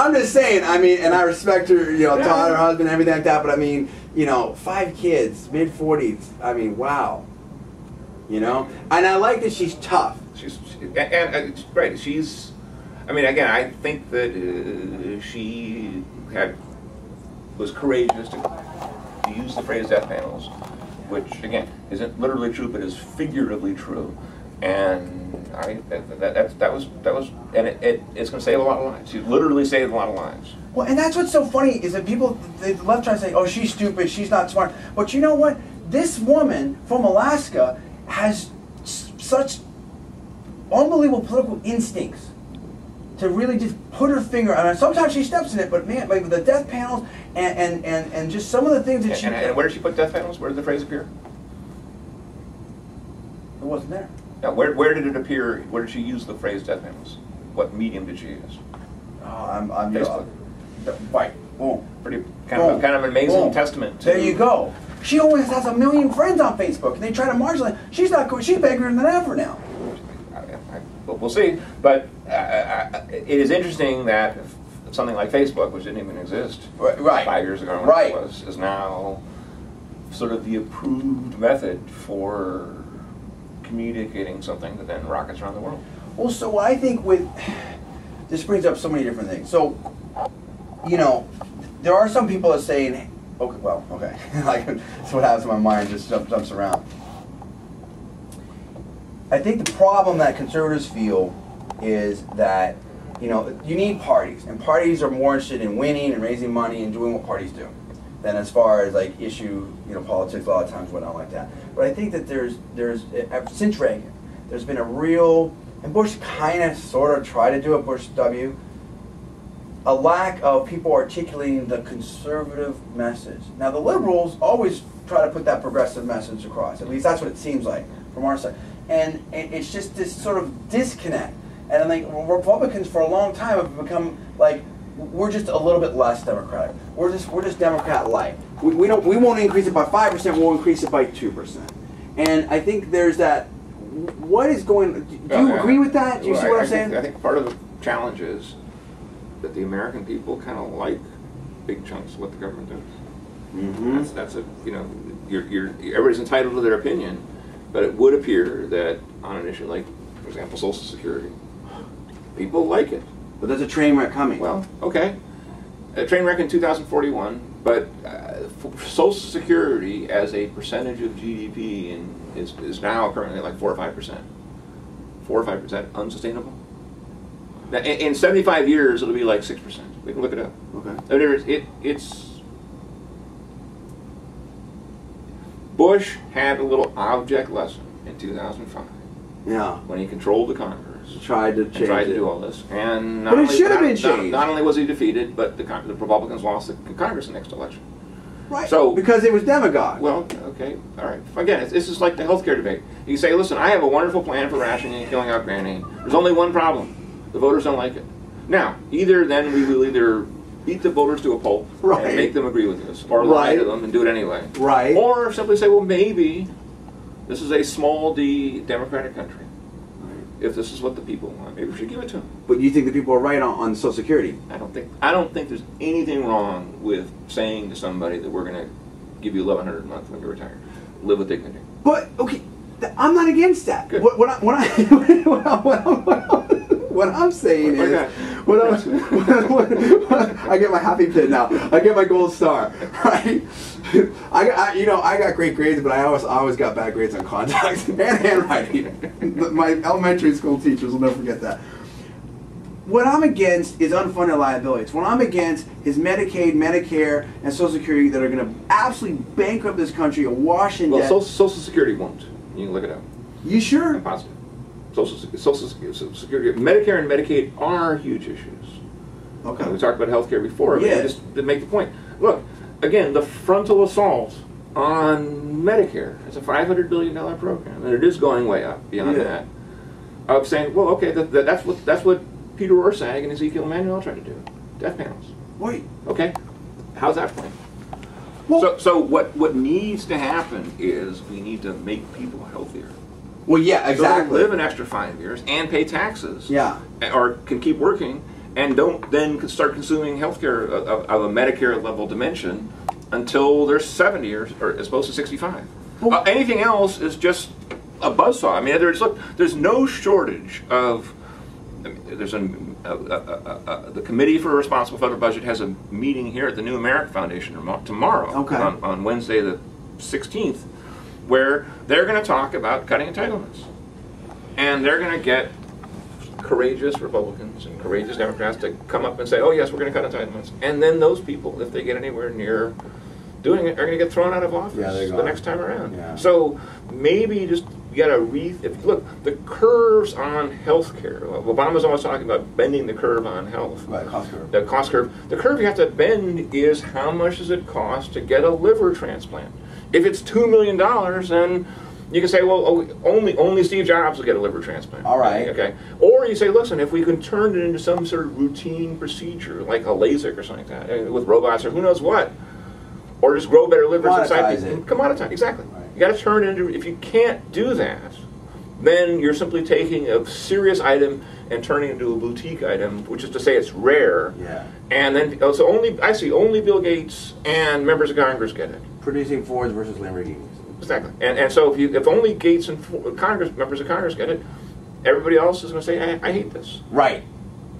I'm just saying, I mean, and I respect her, you know, Todd, her husband, and everything like that, but I mean, you know, 5 kids, mid-40s, I mean, wow. You know? And I like that she's tough. And right, she's, I mean, again, I think that she was courageous to use the phrase death panels, which, again, isn't literally true, but is figuratively true. And that was, and it's going to save a lot of lives. She literally saved a lot of lives. Well, and that's what's so funny is that people, the left try to say, oh, she's stupid, she's not smart. But you know what? This woman from Alaska has such unbelievable political instincts to really just put her finger on it. Sometimes she steps in it, but man, like the death panels and just some of the things that she... And where did she put death panels? Where did the phrase appear? It wasn't there. Now, where did it appear? Where did she use the phrase death panels? What medium did she use? Oh, I'm Facebook. Right. Boom. Pretty kind of an amazing testament. There you go. She always has 1 million friends on Facebook, and they try to marginalize. She's not good. She's bigger than ever now. We'll see. But it is interesting that something like Facebook, which didn't even exist 5 years ago, is now sort of the approved method for communicating something that then rockets around the world. Well, so I think this brings up so many different things. So, you know, there are some people that say, okay, well, okay, like that's what happens in my mind, just jumps around. I think the problem that conservatives feel is that, you know, you need parties, and parties are more interested in winning and raising money and doing what parties do than as far as like issue, you know, politics a lot of times, whatnot like that. But I think that there's since Reagan, there's been a real, and Bush kind of sort of tried to do it, Bush W, a lack of people articulating the conservative message. Now the liberals always try to put that progressive message across, at least that's what it seems like from our side. And it's just this sort of disconnect. And I think Republicans for a long time have become like, we're just a little bit less democratic. We're just Democrat-like. We won't increase it by 5%. We'll increase it by 2%. And I think there's that. What is going? Do you agree with that? Do you see what I'm saying? I think part of the challenge is that the American people kind of like big chunks of what the government does. Mm-hmm. That's a, you know, everybody's entitled to their opinion, but it would appear that on an issue like, for example, Social Security, people like it. But there's a train wreck coming. Well, okay. A train wreck in 2041, but Social Security as a percentage of GDP is now currently like 4 or 5%. 4 or 5% unsustainable. Now, in 75 years, it'll be like 6%. We can look it up. Okay. It's Bush had a little object lesson in 2005. Yeah. When he controlled the Congress. Tried to do all this, and but it should have been changed. Not only was he defeated, but the Republicans lost the Congress the next election. Right. So because it was demagogue. Well, okay, all right. Again, this is like the healthcare debate. You say, listen, I have a wonderful plan for rationing and killing out granny. There's only one problem: the voters don't like it. Now, either then we will either beat the voters to a pulp and make them agree with us, or lie to them and do it anyway. Right. Or simply say, well, maybe this is a small d democratic country. If this is what the people want, maybe we should give it to them. But you think the people are right on Social Security? I don't think there's anything wrong with saying to somebody that we're going to give you $1,100 a month when you retire. Live with dignity. But okay, I'm not against that. Good. What I'm saying is, I get my happy pin now. I get my gold star, right? I got great grades, but I always got bad grades on contacts and handwriting. My elementary school teachers will never forget that. What I'm against is unfunded liabilities. What I'm against is Medicaid, Medicare, and Social Security that are going to absolutely bankrupt this country, awash in debt. Well, Social Security won't. You can look it up. You sure? I'm positive. Social Security, Medicare and Medicaid are huge issues. Okay. We talked about healthcare before. Yeah. Just to make the point. Look, again, the frontal assault on Medicare. It's a $500 billion program, and it is going way up beyond that. Of saying, well, okay, that's what Peter Orszag and Ezekiel Emanuel tried to do. Death panels. Wait. Okay. How's that playing? Well, so what needs to happen is we need to make people healthier. Well, yeah, exactly. So they live an extra 5 years and pay taxes. Yeah. Or can keep working and don't then start consuming healthcare of a Medicare level dimension until they're 70 or as opposed to 65. Anything else is just a buzzsaw. I mean, there's no shortage of. There's the Committee for a Responsible Federal Budget has a meeting here at the New America Foundation tomorrow, on Wednesday the 16th, where they're going to talk about cutting entitlements, and they're going to get courageous Republicans and courageous Democrats to come up and say, "Oh yes, we're going to cut entitlements," and then those people, if they get anywhere near doing it, are going to get thrown out of office the next time around. Yeah. So maybe just you got to look, the curves on healthcare. Obama's always talking about bending the curve on health. Right, cost curve. The cost curve. The curve you have to bend is how much does it cost to get a liver transplant? If it's $2 million, then you can say, well, only Steve Jobs will get a liver transplant. All right. Okay. Or you say, listen, if we can turn it into some sort of routine procedure, like a LASIK or something like that, with robots or who knows what, or just grow better livers inside. Commoditize, exactly. Right. You got to turn it into. If you can't do that, then you're simply taking a serious item and turning it into a boutique item, which is to say it's rare. Yeah. And then so only Bill Gates and members of Congress get it. Producing Fords versus Lamborghinis. Exactly. And so if only Gates and members of Congress get it, everybody else is going to say, I hate this. Right.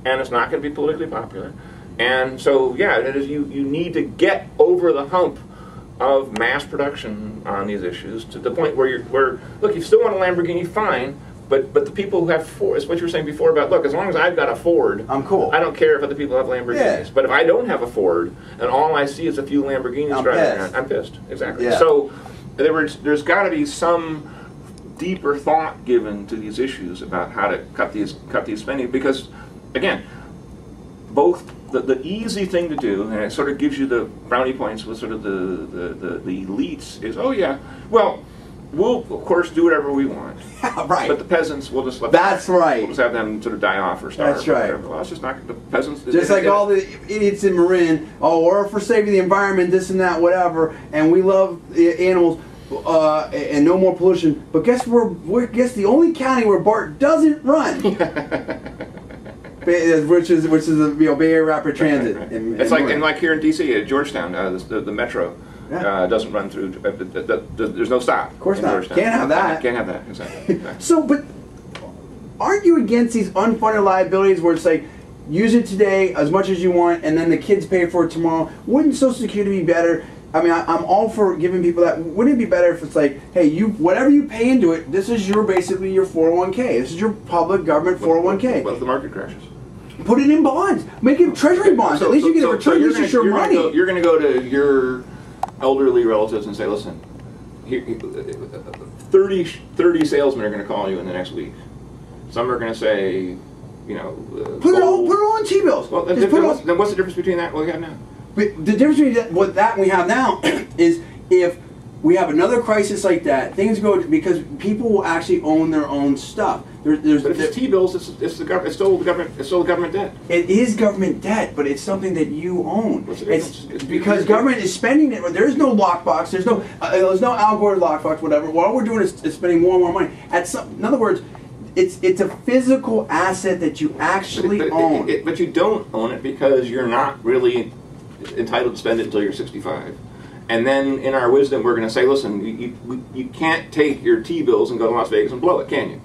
And it's not going to be politically popular. And so, yeah, it is, you need to get over the hump of mass production on these issues to the point where look, you still want a Lamborghini, fine, but the people who have Ford, it's what you were saying before about, look, as long as I've got a Ford, I'm cool. I don't care if other people have Lamborghinis. Yeah. But if I don't have a Ford and all I see is a few Lamborghinis driving around, I'm pissed. Exactly. Yeah. So there's got to be some deeper thought given to these issues about how to cut these spending, because again, both the easy thing to do, and it sort of gives you the brownie points with sort of the elites, is, oh yeah, well, we'll of course do whatever we want. Right. But the peasants, we'll just let That's them, right. We'll just have them sort of die off or starve. That's right. Or well, it's just not the peasants. Just like all the idiots in Marin, we're for saving the environment, this and that, whatever, and we love animals, and no more pollution. But guess we're the only county where BART doesn't run. Which is the Bay Area Rapid Transit. Right. It's like here in D.C. at Georgetown, the metro doesn't run through. There's no stop. Of course not. Can't have that. Can't have that. Exactly. So, but aren't you against these unfunded liabilities where it's like, use it today as much as you want, and then the kids pay for it tomorrow? Wouldn't Social Security be better? I mean, I'm all for giving people that. Wouldn't it be better if it's like, hey, whatever you pay into it, this is basically your 401k. This is your public government 401k. What if the market crashes? Put it in bonds. Make it treasury bonds. At least you get a return. This is your money. You're going to go to your elderly relatives and say, listen, here, 30 salesmen are going to call you in the next week. Some are going to say, put it all on T-bills. Well, then what's the difference between that and what we have now? But the difference between what we have now is if we have another crisis like that, things go, because people will actually own their own stuff. But if it's T-bills, it's still government debt. It is government debt, but it's something that you own. It's because government is spending it. There's no lockbox. There's no Al Gore lockbox. Whatever. All we're doing is spending more and more money. In other words, it's a physical asset that you actually own. But you don't own it because you're not really entitled to spend it until you're 65. And then, in our wisdom, we're going to say, listen, you can't take your T-bills and go to Las Vegas and blow it, can you?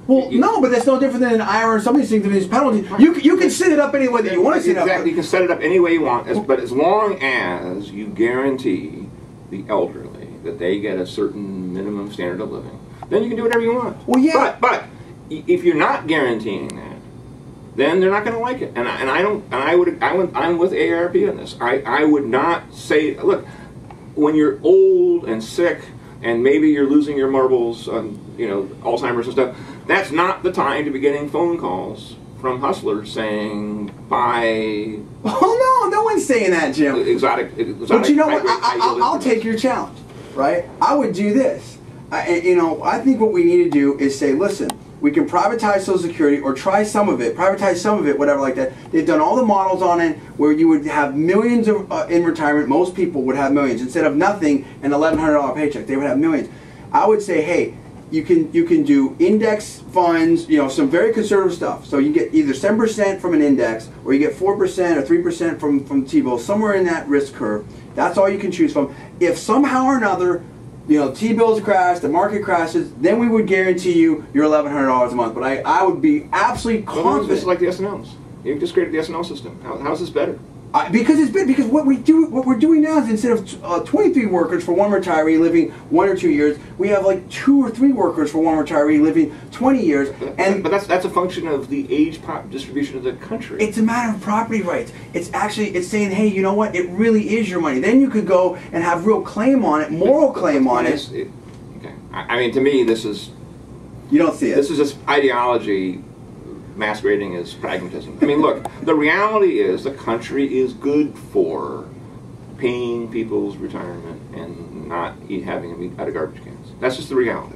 Well, no, but that's no different than an IRA or some of these things. These penalties, you can set it up any way that you want to set it up. Exactly, you can set it up any way you want, but as long as you guarantee the elderly that they get a certain minimum standard of living, then you can do whatever you want. Well, yeah. But if you're not guaranteeing that, then they're not going to like it. I'm with AARP on this. I would not say, look, when you're old and sick and maybe you're losing your marbles on Alzheimer's and stuff, that's not the time to be getting phone calls from hustlers saying buy. Oh no one's saying that, Jim. Exotic. But you know what? I'll take your challenge, right? I would do this. I think what we need to do is say, listen, we can privatize Social Security or try some of it, privatize some of it, whatever like that. They've done all the models on it where you would have millions in retirement. Most people would have millions instead of nothing and $1,100 paycheck. They would have millions. I would say, hey, you can do index funds, you know, some very conservative stuff. So you get either 7% from an index, or you get 4% or 3% from T-bills, somewhere in that risk curve. That's all you can choose from. If somehow or another, you know, T-bills crash, the market crashes, then we would guarantee you your $1,100 a month. But I would be absolutely confident. This is like the S&Ls. You just created the S&L system. How's this better? Because it's been, because what we're doing now is instead of 23 workers for one retiree living 1 or 2 years, we have like 2 or 3 workers for one retiree living 20 years. But that's a function of the age distribution of the country. It's a matter of property rights. It's saying, hey, you know what? It really is your money. Then you could go and have real claim on it, moral claim on it. Okay. I mean, to me, this is. You don't see it. This is just ideology masquerading as pragmatism. I mean, look, the reality is the country is good for paying people's retirement and not having them eat out of garbage cans. That's just the reality.